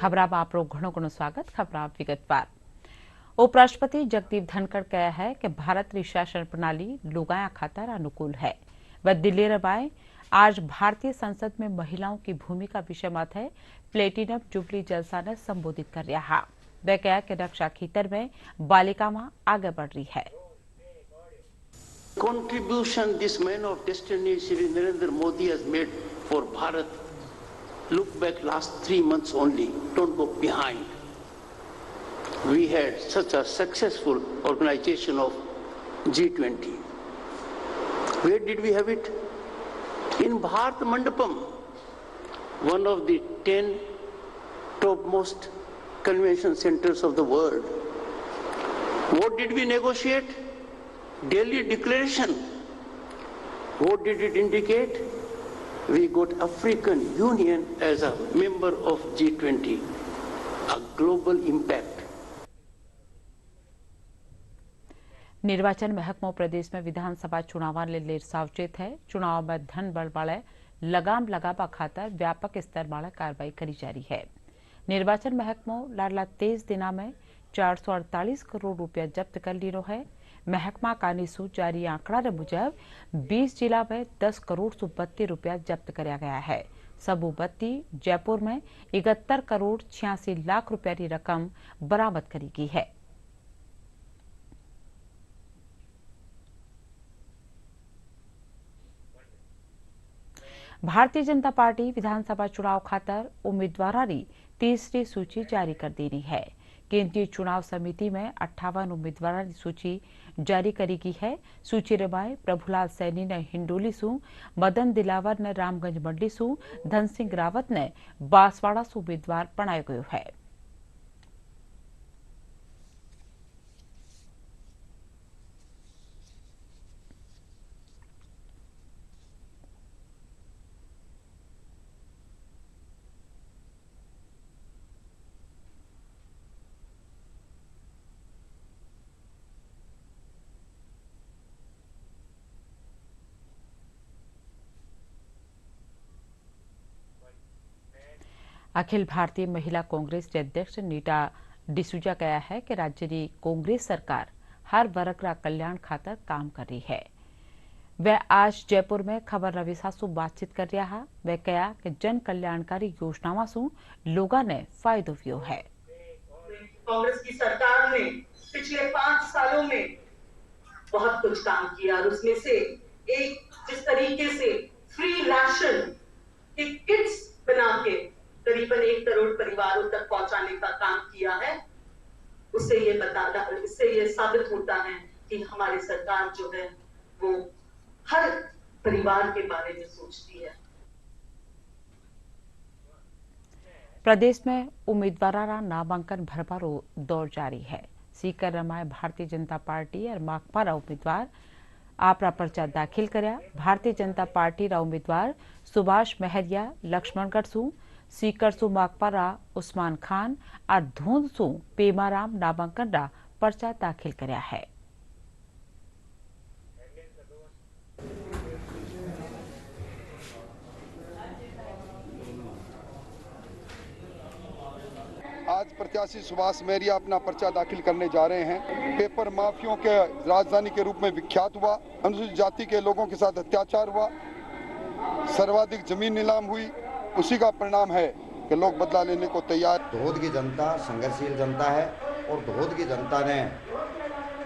खबरां आप घणो घणो स्वागत। खबरां विगतवार। उपराष्ट्रपति जगदीप धनखड़ कहा है कि भारत री शासन प्रणाली लोगाया खातर अनुकूल है। वह दिल्ली रबाए आज भारतीय संसद में महिलाओं की भूमिका विषय मत है प्लेटिनम जुबली जलसा ने संबोधित कर रहा। वह कहा कि रक्षा क्षेत्र में बालिका मां आगे बढ़ रही है। Contribution this man of destiny Shri Narendra Modi has made for Bharat. Look back last 3 months only. Don't go behind. We had such a successful organization of G20. Where did we have it? In Bharat Mandapam, one of the 10 topmost convention centers of the world. What did we negotiate? Delhi Declaration. What did it indicate? We got African Union as a member of G20, a global impact. निर्वाचन महकमो प्रदेश में विधानसभा चुनाव ले सावचेत है। चुनाव में धन बल वाले लगाम लगावा खातर व्यापक स्तर वाले कार्रवाई करी जा रही है। निर्वाचन महकमो लाडला 23 दिना में 448 करोड़ रुपया जब्त कर लीनो है। महकमा कानीसू जारी आंकड़ा के मुजब 20 जिला में 10 करोड़ 32 रुपया जब्त कराया गया है। सबू बत्ती जयपुर में 71 करोड़ 86 लाख रुपया की रकम बरामद करी गई है। भारतीय जनता पार्टी विधानसभा चुनाव खातर उम्मीदवारों की तीसरी सूची जारी कर देनी है। केंद्रीय चुनाव समिति में 58 उम्मीदवारों की सूची जारी करी गई है। सूची रबाए प्रभुलाल सैनी ने हिंडोली सू, मदन दिलावर ने रामगंज मंडी सू, धन सिंह रावत ने बांसवाड़ा सू उम्मीदवार बनाया गयो है। अखिल भारतीय महिला कांग्रेस के अध्यक्ष नीता डिसूजा कहा है कि राज्य की कांग्रेस सरकार हर वर्ग का कल्याण खातर काम कर रही है। वह आज जयपुर में खबर रविशा से बातचीत कर रहा। वह कहा कि जन कल्याणकारी योजनाओं से लोगों ने फायदो लियो है। कांग्रेस की सरकार ने पिछले 5 सालों में बहुत कुछ काम किया और उसमें से एक जिस तरीके से फ्री राशन की किट्स बना के करीबन 1 करोड़ परिवारों तक पहुंचाने का काम किया है, उससे ये साबित होता है कि हमारी सरकार जो है वो हर परिवार के बारे में सोचती है। प्रदेश में उम्मीदवारों का नामांकन भरवारो दौर जारी है। सीकर रमाए भारतीय जनता पार्टी और माकपा उम्मीदवार आपरा पर्चा दाखिल करया। भारतीय जनता पार्टी रा उम्मीदवार सुभाष महरिया लक्ष्मणगढ़ सू, सीकर सू माकपा उस्मान खान और धूंध सू पेमाराम नामांकन रा पर्चा दाखिल करया है। आज प्रत्याशी सुभाष महरिया अपना पर्चा दाखिल करने जा रहे हैं। पेपर माफियों के राजधानी के रूप में विख्यात हुआ, अनुसूचित जाति के लोगों के साथ अत्याचार हुआ, सर्वाधिक जमीन नीलाम हुई। उसी का परिणाम है कि लोग बदला लेने को तैयार। दहोद की जनता संघर्षशील जनता है और दहोद की जनता ने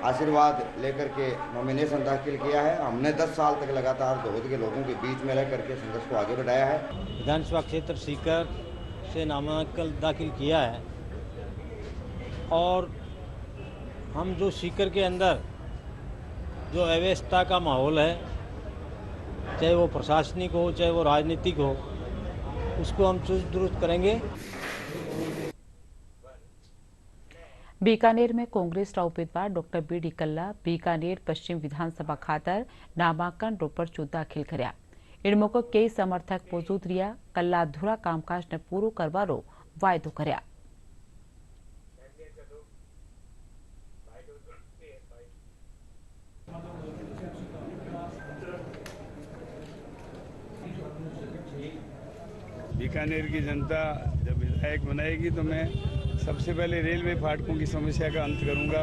आशीर्वाद लेकर के नॉमिनेशन दाखिल किया है। हमने 10 साल तक लगातार दहोद के लोगों के बीच में रह करके संघर्ष को आगे बढ़ाया है। विधानसभा क्षेत्र सीकर से नामांकन दाखिल किया है और हम जो सीकर के अंदर जो अव्यवस्था का माहौल है, चाहे वो प्रशासनिक हो चाहे वो राजनीतिक हो, उसको हम चुस्त दुरुस्त करेंगे। बीकानेर में कांग्रेस उम्मीदवार डॉक्टर बी.डी. कल्ला बीकानेर पश्चिम विधानसभा खातर नामांकन रो पर्चो दाखिल करया। इन मौके कई समर्थक मौजूद रिया। कल्ला अधूरा कामकाज ने पूरो करवारो वायदो करया। बीकानेर की जनता जब विधायक बनाएगी तो मैं सबसे पहले रेलवे फाटकों की समस्या का अंत करूंगा,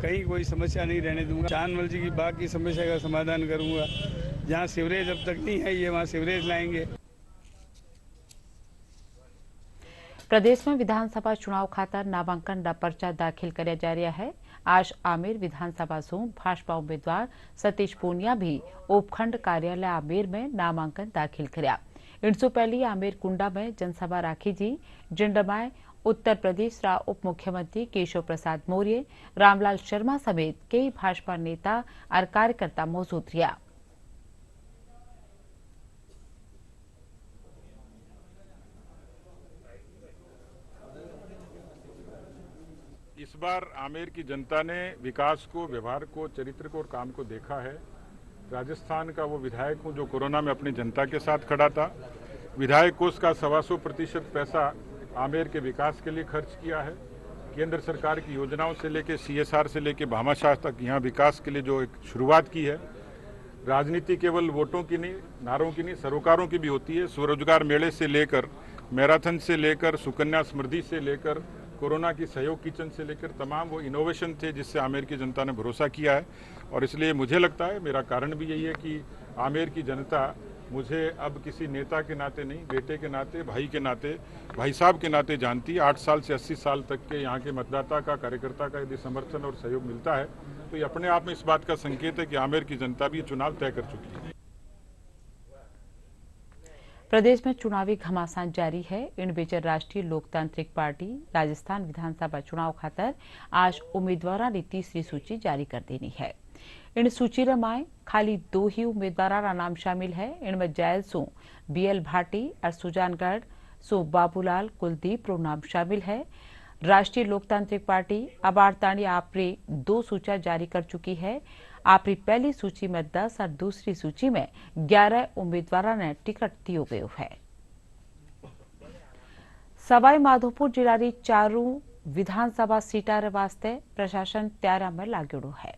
कहीं कोई समस्या नहीं रहने दूंगा। चांदमल जी की बाग की समस्या का समाधान करूंगा, जहां सीवरेज अब तक नहीं है ये वहां सीवरेज लाएंगे। प्रदेश में विधानसभा चुनाव खातर नामांकन दा पर्चा दाखिल કર્યા जा रहा है। आज आमेर विधानसभा सू भाजपा उम्मीदवार सतीश पूनिया भी उपखंड कार्यालय आमेर में नामांकन दाखिल કર્યા। इनसे पहले आमेर कुंडा में जनसभा राखी जी, जिंडमाए उत्तर प्रदेश रा उप मुख्यमंत्री केशव प्रसाद मौर्य, रामलाल शर्मा समेत कई भाजपा नेता और कार्यकर्ता मौजूद रहा। इस बार आमेर की जनता ने विकास को, व्यवहार को, चरित्र को और काम को देखा है। राजस्थान का वो विधायक हूं जो कोरोना में अपनी जनता के साथ खड़ा था। विधायक कोष का 125% पैसा आमेर के विकास के लिए खर्च किया है। केंद्र सरकार की योजनाओं से लेकर CSR से लेकर भामाशाह तक यहाँ विकास के लिए जो एक शुरुआत की है। राजनीति केवल वोटों की नहीं, नारों की नहीं, सरोकारों की भी होती है। स्वरोजगार मेले से लेकर, मैराथन से लेकर, सुकन्या समृद्धि से लेकर, कोरोना की सहयोग किचन से लेकर तमाम वो इनोवेशन थे जिससे आमेर की जनता ने भरोसा किया है। और इसलिए मुझे लगता है, मेरा कारण भी यही है कि आमेर की जनता मुझे अब किसी नेता के नाते नहीं, बेटे के नाते, भाई के नाते, भाई साहब के नाते जानती है। 8 साल से 80 साल तक के यहाँ के मतदाता का, कार्यकर्ता का यदि समर्थन और सहयोग मिलता है तो ये अपने आप में इस बात का संकेत है कि आमेर की जनता भी चुनाव तय कर चुकी है। प्रदेश में चुनावी घमासान जारी है। इन बीच राष्ट्रीय लोकतांत्रिक पार्टी राजस्थान विधानसभा चुनाव खातर आज उम्मीदवारों की तीसरी सूची जारी कर देनी है। इन सूची में खाली 2 ही उम्मीदवारों का नाम शामिल है। इनमें जायल सू BL भाटी और सुजानगढ़ सू बाबूलाल कुलदीप रो नाम शामिल है। राष्ट्रीय लोकतांत्रिक पार्टी अबारताणी आपरी 2 सूचियां जारी कर चुकी है। आपरी पहली सूची में 10 और दूसरी सूची में 11 उम्मीदवारों ने टिकट दियो गयो है। सवाई माधोपुर जिला री 4 विधानसभा सीटा रे वास्ते प्रशासन तैयारी में लागेड़ो है।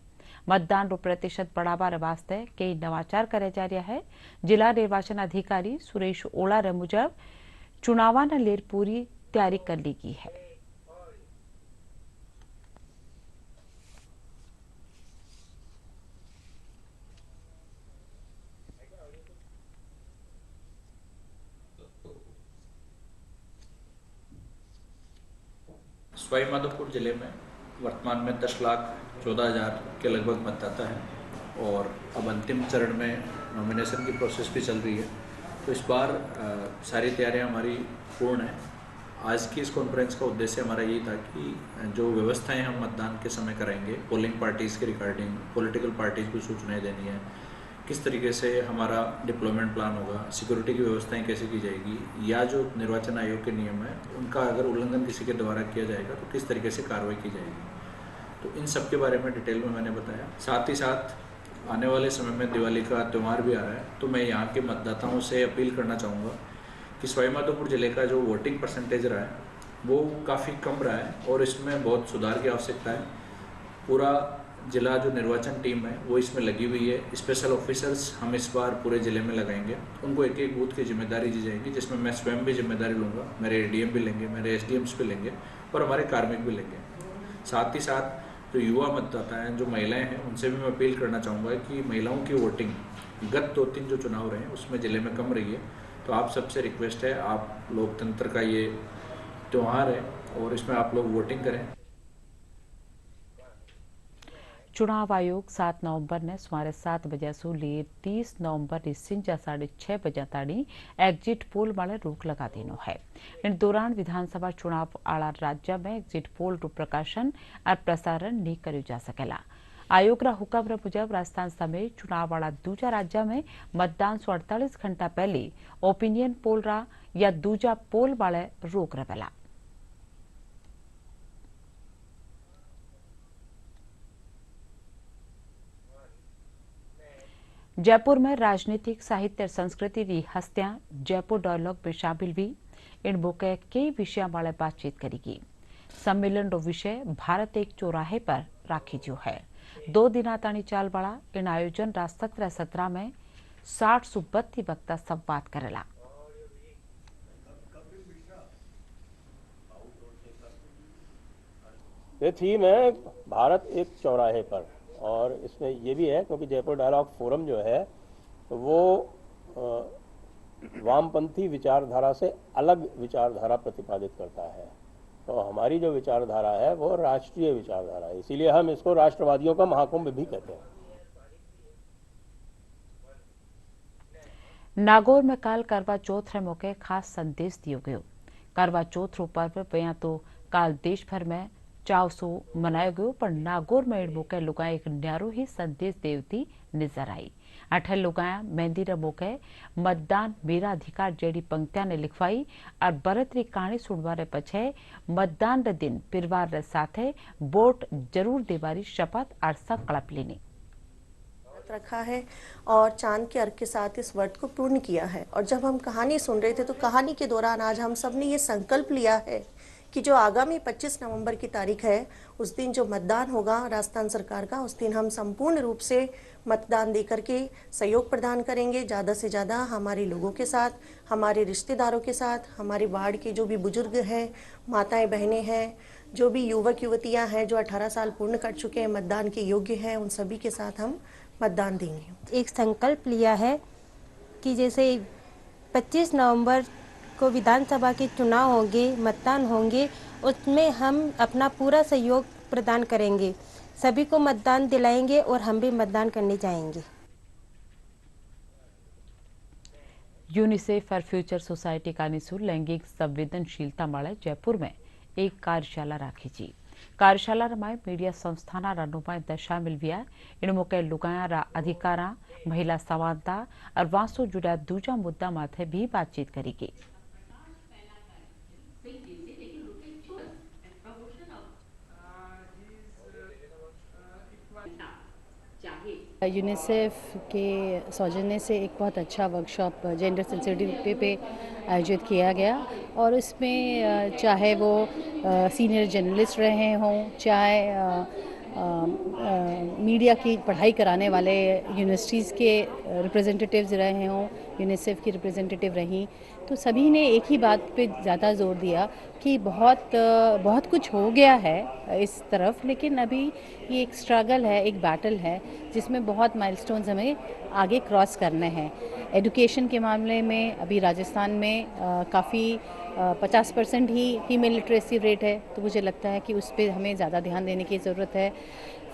मतदान रो प्रतिशत बढ़ावा रे वास्ते कई नवाचार करे जा रहा है। जिला निर्वाचन अधिकारी सुरेश ओला रे मुजब चुनाव ने लेर पूरी तैयारी कर ली गई है। सवाई माधोपुर जिले में वर्तमान में 10,14,000 के लगभग मतदाता हैं और अब अंतिम चरण में नॉमिनेशन की प्रोसेस भी चल रही है। तो इस बार सारी तैयारियां हमारी पूर्ण हैं। आज की इस कॉन्फ्रेंस का उद्देश्य हमारा यही था कि जो व्यवस्थाएं हम मतदान के समय कराएंगे, पोलिंग पार्टीज़ के रिगार्डिंग, पॉलिटिकल पार्टीज़ को सूचनाएं देनी है, किस तरीके से हमारा डिप्लॉयमेंट प्लान होगा, सिक्योरिटी की व्यवस्थाएं कैसे की जाएगी, या जो निर्वाचन आयोग के नियम है उनका अगर उल्लंघन किसी के द्वारा किया जाएगा तो किस तरीके से कार्रवाई की जाएगी। तो इन सब के बारे में डिटेल में मैंने बताया। साथ ही साथ आने वाले समय में दिवाली का त्यौहार भी आ रहा है, तो मैं यहाँ के मतदाताओं से अपील करना चाहूँगा कि सवाई माधोपुर जिले का जो वोटिंग परसेंटेज रहा है वो काफ़ी कम रहा है और इसमें बहुत सुधार की आवश्यकता है। पूरा जिला जो निर्वाचन टीम है वो इसमें लगी हुई है। स्पेशल ऑफिसर्स हम इस बार पूरे जिले में लगाएंगे, उनको एक एक बूथ की जिम्मेदारी दी जाएगी, जिसमें मैं स्वयं भी जिम्मेदारी लूँगा, मेरे ADM भी लेंगे, मेरे SDMs भी लेंगे और हमारे कार्मिक भी लेंगे। साथ ही साथ जो युवा मतदाता हैं, जो महिलाएं हैं, उनसे भी मैं अपील करना चाहूँगा कि महिलाओं की वोटिंग गत 2-3 जो चुनाव रहे हैं उसमें जिले में कम रही है। तो आप सबसे रिक्वेस्ट है, आप लोकतंत्र का ये त्यौहार है और इसमें आप लोग वोटिंग करें। चुनाव आयोग 7 नवंबर ने सुमारे 7 बजे से लेकर 30 नवंबर संजा 6:30 बजे ताड़ी एग्जिट पोल वाले रोक लगा देनो है। इन दौरान विधानसभा चुनाव आला राज्य में एग्जिट पोल रू प्रकाशन और प्रसारण नहीं करो जा सकेला। आयोग रा हुक्म मुजब राजस्थान समेत चुनाव वाला दूजा राज्य में मतदान से 48 घंटा पहले ओपिनियन पोल रा या दूजा पोल वाले रोक रहेला। जयपुर में राजनीतिक साहित्य संस्कृति की हस्तियां जयपुर डायलॉग में शामिल हुई। इन मौके कई विषयों वाले बातचीत करेगी। सम्मेलन रो विषय भारत एक चौराहे पर राखी जो है। 2 दिन ताणी चाल वाला इन आयोजन राजतंत्र सत्र में 60 से 32 वक्ता संवाद करेला। ये थीम है भारत एक चौराहे पर, और इसमें ये भी है क्योंकि जयपुर डायलॉग फोरम जो है वो वामपंथी विचारधारा से अलग विचारधारा प्रतिपादित करता है। तो हमारी जो विचारधारा है वो राष्ट्रीय विचारधारा है, इसीलिए हम इसको राष्ट्रवादियों का महाकुंभ भी कहते हैं। नागौर में काल करवा चौथ रे मौके खास संदेश दियो गयो। करवा चौथ रो पर्व पया तो काल देश भर में चाव सो मनायो गयो, पर नागौर में एड़ मौके लुगाए एक न्यारो ही संदेश देवती नजर आई। अठल लुगाया मेहंदी रे मौके मतदान मेरा अधिकार जेडी पंक्तियां ने लिखवाई और बरतरी कहानी सुनवा रे पछे मतदान रे दिन परिवार रे साथे वोट जरूर देवारी शपथ और संकल्प लेनी रखा है और चांद के अर्घ के साथ इस व्रत को पूर्ण किया है। और जब हम कहानी सुन रहे थे तो कहानी के दौरान आज हम सब ने ये संकल्प लिया है कि जो आगामी 25 नवंबर की तारीख है उस दिन जो मतदान होगा राजस्थान सरकार का, उस दिन हम संपूर्ण रूप से मतदान देकर के सहयोग प्रदान करेंगे। ज़्यादा से ज़्यादा हमारे लोगों के साथ, हमारे रिश्तेदारों के साथ, हमारे वार्ड के जो भी बुजुर्ग हैं, माताएं बहनें हैं, जो भी युवक युवतियां हैं जो 18 साल पूर्ण कर चुके हैं, मतदान के योग्य हैं, उन सभी के साथ हम मतदान देंगे। एक संकल्प लिया है कि जैसे 25 नवंबर को विधानसभा के चुनाव होंगे, मतदान होंगे, उसमें हम अपना पूरा सहयोग प्रदान करेंगे, सभी को मतदान दिलाएंगे और हम भी मतदान करने जाएंगे। यूनिसेफ फॉर फ्यूचर सोसाइटी का निशुल्क लैंगिक संवेदनशीलता वाले जयपुर में एक कार्यशाला राखी जी। कार्यशाला रमाए मीडिया संस्थाना रा नुमाइंदा शामिल हुआ। इन मौके लुगाया रा अधिकारा, महिला समानता और वासो जुड़ा दूजा मुद्दा माथे भी बातचीत करी गई। यूनिसेफ के सौजन्य से एक बहुत अच्छा वर्कशॉप जेंडर सेंसिटिविटी पे आयोजित किया गया और इसमें चाहे वो सीनियर जर्नलिस्ट रहे हों, चाहे मीडिया की पढ़ाई कराने वाले यूनिवर्सिटीज़ के रिप्रेजेंटेटिव्स रहे हों, यूनिसेफ की रिप्रेजेंटेटिव रहीं, तो सभी ने एक ही बात पे ज़्यादा जोर दिया कि बहुत कुछ हो गया है इस तरफ, लेकिन अभी ये एक स्ट्रगल है, एक बैटल है जिसमें बहुत माइलस्टोन्स हमें आगे क्रॉस करने हैं। एजुकेशन के मामले में अभी राजस्थान में काफ़ी 50% ही फीमेल लिटरेसी रेट है, तो मुझे लगता है कि उस पर हमें ज़्यादा ध्यान देने की ज़रूरत है।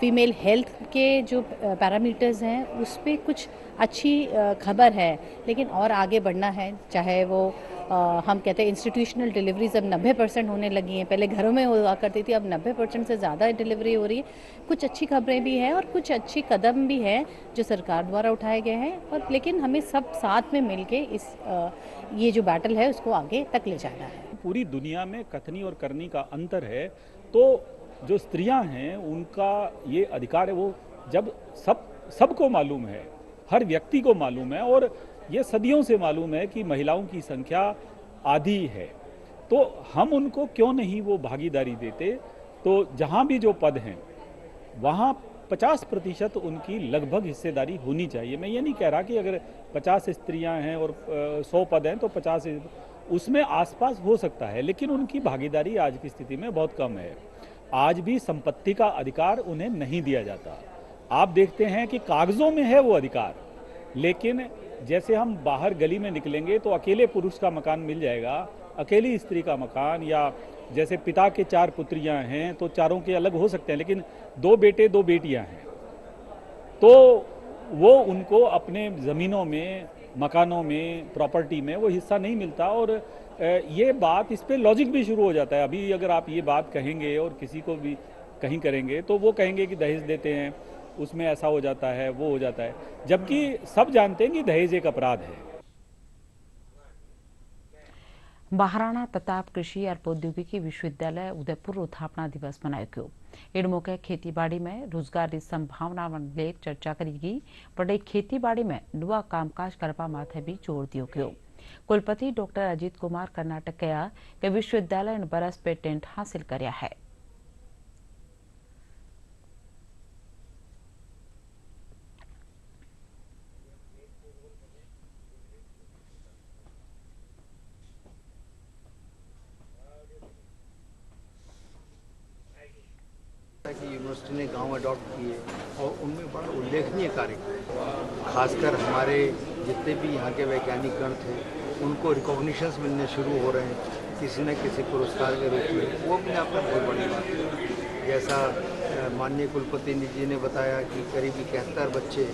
फीमेल हेल्थ के जो पैरामीटर्स हैं उस पर कुछ अच्छी खबर है, लेकिन और आगे बढ़ना है। चाहे वो हम कहते हैं इंस्टीट्यूशनल डिलीवरीज अब 90% होने लगी हैं, पहले घरों में हुआ करती थी, अब 90% से ज़्यादा डिलीवरी हो रही है। कुछ अच्छी खबरें भी हैं और कुछ अच्छी कदम भी हैं जो सरकार द्वारा उठाए गए हैं, और लेकिन हमें सब साथ में मिलके इस ये जो बैटल है उसको आगे तक ले जाना है। पूरी दुनिया में कथनी और करनी का अंतर है, तो जो स्त्रियां हैं उनका ये अधिकार है, वो जब सबको मालूम है, हर व्यक्ति को मालूम है और ये सदियों से मालूम है कि महिलाओं की संख्या आधी है, तो हम उनको क्यों नहीं वो भागीदारी देते। तो जहाँ भी जो पद हैं वहाँ 50% उनकी लगभग हिस्सेदारी होनी चाहिए। मैं ये नहीं कह रहा कि अगर 50 स्त्रियां हैं और 100 पद हैं तो 50 उसमें आसपास हो सकता है, लेकिन उनकी भागीदारी आज की स्थिति में बहुत कम है। आज भी संपत्ति का अधिकार उन्हें नहीं दिया जाता। आप देखते हैं कि कागजों में है वो अधिकार, लेकिन जैसे हम बाहर गली में निकलेंगे तो अकेले पुरुष का मकान मिल जाएगा, अकेली स्त्री का मकान, या जैसे पिता के 4 पुत्रियां हैं तो चारों के अलग हो सकते हैं, लेकिन 2 बेटे 2 बेटियां हैं तो वो उनको अपने ज़मीनों में, मकानों में, प्रॉपर्टी में वो हिस्सा नहीं मिलता। और ये बात, इस पे लॉजिक भी शुरू हो जाता है। अभी अगर आप ये बात कहेंगे और किसी को भी कहीं करेंगे तो वो कहेंगे कि दहेज देते हैं, उसमें ऐसा हो जाता है, वो हो जाता है, जबकि सब जानते हैं कि दहेज एक अपराध है। महाराणा प्रताप कृषि और प्रौद्योगिकी विश्वविद्यालय उदयपुर स्थापना दिवस मनायो गयो। इन मौके खेतीबाड़ी में रोजगार की संभावना ले चर्चा करी गई, पर खेतीबाड़ी में नुआ कामकाज करवा माथे भी जोर दियो गयो। कुलपति डॉक्टर अजीत कुमार कर्नाटक कहा कि विश्वविद्यालय इन बरस पेटेंट हासिल करया है। यूनिवर्सिटी ने गांव अडॉप्ट किए और उनमें बड़ा उल्लेखनीय कार्य किया। खासकर हमारे जितने भी यहाँ के वैज्ञानिक गण थे उनको रिकॉग्निशंस मिलने शुरू हो रहे हैं किसी न किसी पुरस्कार के रूप में। वो अपने आप में बहुत बड़ी बात है। जैसा माननीय कुलपति जी ने बताया कि करीब 71 बच्चे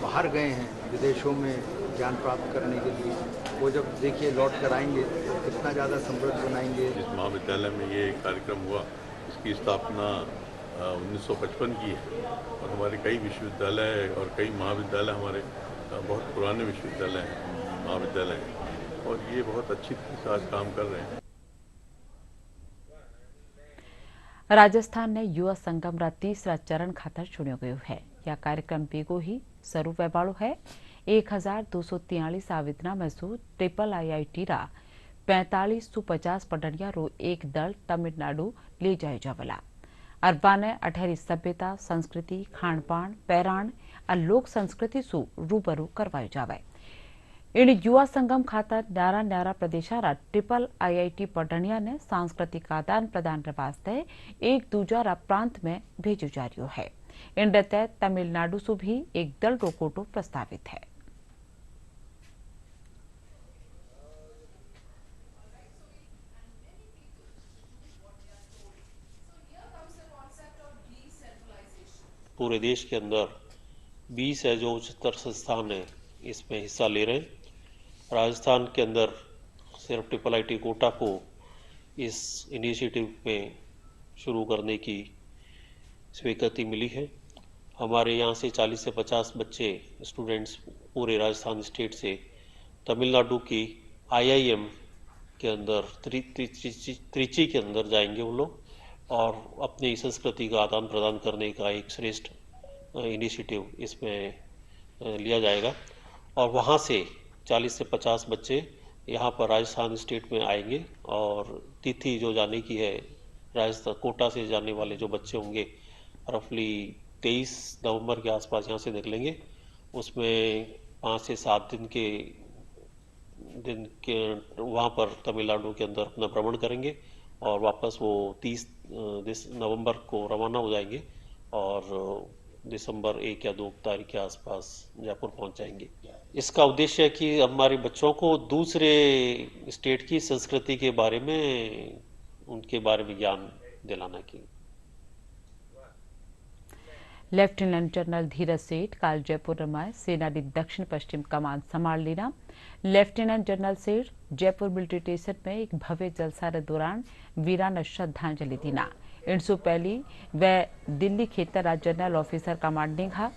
बाहर गए हैं विदेशों में ज्ञान प्राप्त करने के लिए। वो जब देखिए लौट कर आएंगे तो कितना ज़्यादा समृद्ध बनाएंगे। इस महाविद्यालय में ये कार्यक्रम हुआ, इसकी स्थापना 1955 की है और हमारे कई विश्वविद्यालय और कई महाविद्यालय हमारे बहुत पुराने विश्वविद्यालय हैं, महाविद्यालय हैं और ये बहुत अच्छी तरह से आज काम कर रहे हैं। राजस्थान ने युवा संगम रा तीसरा चरण खातर चुन्यो गयो है। यह कार्यक्रम बेगो ही शुरू वेबाड़ो है। 1243 आवेदना में सु IIIT रा 4550 पढ़निया रो एक दल तमिलनाडु ले जाए जावला। अरबा ने अठहरी सभ्यता, संस्कृति, खान पान, पैराण और लोक संस्कृति सु रूबरू करवायो जावे। इन युवा संगम खातर न्यारा न्यारा प्रदेशारा IIIT पढ़निया ने सांस्कृतिक आदान प्रदान वास्ते एक दूजा प्रांत में भेजो जा रही है। इन तहत तमिलनाडु से भी एक दल रोकोटो प्रस्तावित है। पूरे देश के अंदर 20 है जो उच्चतर संस्थान है इसमें हिस्सा ले रहे हैं। राजस्थान के अंदर सिर्फ IIIT कोटा को इस इनिशिएटिव में शुरू करने की स्वीकृति मिली है। हमारे यहाँ से 40 से 50 बच्चे स्टूडेंट्स पूरे राजस्थान स्टेट से तमिलनाडु की IIM के अंदर त्रिची के अंदर जाएंगे वो लोग और अपनी संस्कृति का आदान प्रदान करने का एक श्रेष्ठ इनिशिएटिव इसमें लिया जाएगा और वहाँ से 40 से 50 बच्चे यहाँ पर राजस्थान स्टेट में आएंगे और तिथि जो जाने की है राजस्थान कोटा से जाने वाले जो बच्चे होंगे रफली 23 नवंबर के आसपास यहाँ से निकलेंगे। उसमें 5 से 7 दिन के वहाँ पर तमिलनाडु के अंदर अपना भ्रमण करेंगे और वापस वो 30 नवंबर को रवाना हो जाएंगे और दिसंबर 1 या 2 तारीख के आसपास जयपुर पहुंच जाएंगे। इसका उद्देश्य है कि हमारे बच्चों को दूसरे स्टेट की संस्कृति के बारे में उनके बारे में ज्ञान दिलाना की। लेफ्टिनेंट जनरल धीरज सेठ काल जयपुर में सेना री दक्षिण पश्चिम कमान संभाल लेना। लेफ्टिनेंट जनरल सेठ जयपुर मिलिट्री स्टेशन में एक भव्य जलसा के दौरान वीरान श्रद्धांजलि देना। इनसे पहले वह दिल्ली खेतर जनरल ऑफिसर कमांडिंग हा।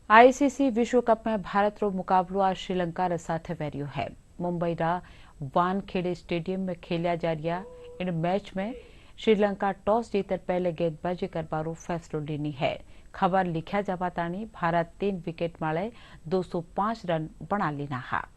ICC विश्व कप में भारत रो मुकाबलो आज श्रीलंका रे साथे वेरियो है। मुंबई रा वानखेड़े स्टेडियम में खेलिया जा रहा इन मैच में श्रीलंका टॉस जीतर पहले गेंदबाजी करवारो फैसलो लेनी है। खबर लिखा जावा तानी भारत 3 विकेट माले 205 रन बना लेना हा।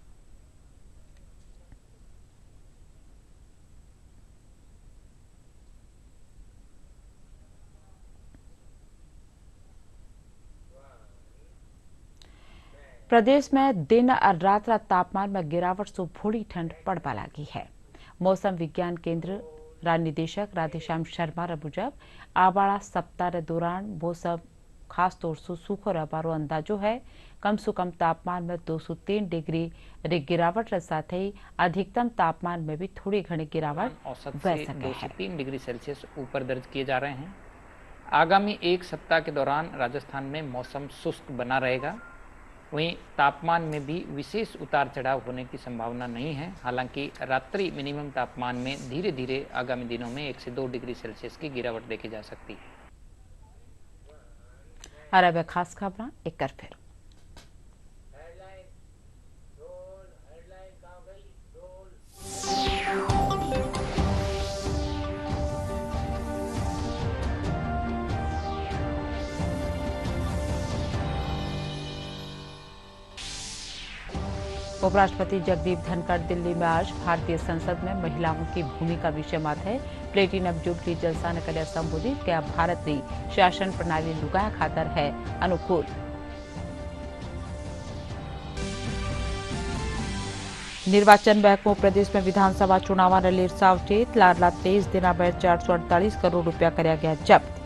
प्रदेश में दिन और रात तापमान में गिरावट से भोड़ी ठंड पड़वा लगी है। मौसम विज्ञान केंद्र निदेशक राधेश्याम शर्मा रे मुजब आवाड़ा सप्ताह के दौरान मौसम खास तौर से सूखो रहबारो अंदाजो है। कम से कम तापमान में 203 डिग्री रे गिरावट के साथ ही अधिकतम तापमान में भी थोड़ी घनी गिरावट औसत से 2 से 3 डिग्री सेल्सियस ऊपर दर्ज किए जा रहे हैं। आगामी एक सप्ताह के दौरान राजस्थान में मौसम शुष्क बना रहेगा। वहीं तापमान में भी विशेष उतार चढ़ाव होने की संभावना नहीं है। हालांकि रात्रि मिनिमम तापमान में धीरे धीरे आगामी दिनों में 1 से 2 डिग्री सेल्सियस की गिरावट देखी जा सकती है। और अब खास खबर एक कर फिर उपराष्ट्रपति जगदीप धनखड़ दिल्ली में आज भारतीय संसद में महिलाओं की भूमिका विषय माथे प्लेटिनम जुबली जलसा ने કર્યા સંબોધિત કે આ ભારતની શાસન પ્રણાલી લુગાયા ખાતર है अनुकूल। निर्वाचन महकमो प्रदेश में विधानसभा चुनाव लेर सावचेत लाडला तेज दिना में 448 करोड़ रुपया कर्या गया जब्त।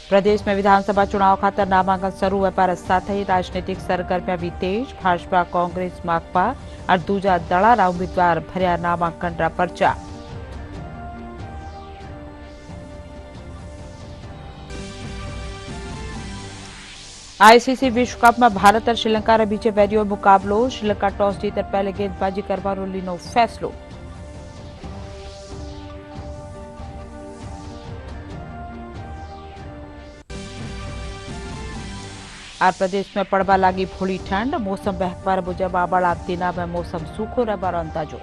प्रदेश में विधानसभा चुनाव खातर नामांकन शुरू व्यापार साथ ही राजनीतिक सरगर्मियां भी तेज। भाजपा कांग्रेस माकपा और दूजा दड़ा उम्मीदवार भर्या नामांकन रा पर्चा। आईसीसी विश्व कप में भारत और श्रीलंका रे बीच वेरियो मुकाबलो। श्रीलंका टॉस जीत पहले गेंदबाजी करवानो लीनो फैसलो। आर प्रदेश में पड़वा लगी भोली ठंड। मौसम बहकवार मुजब आबड़ा दिना में मौसम सूखो रहबार अंदाजो।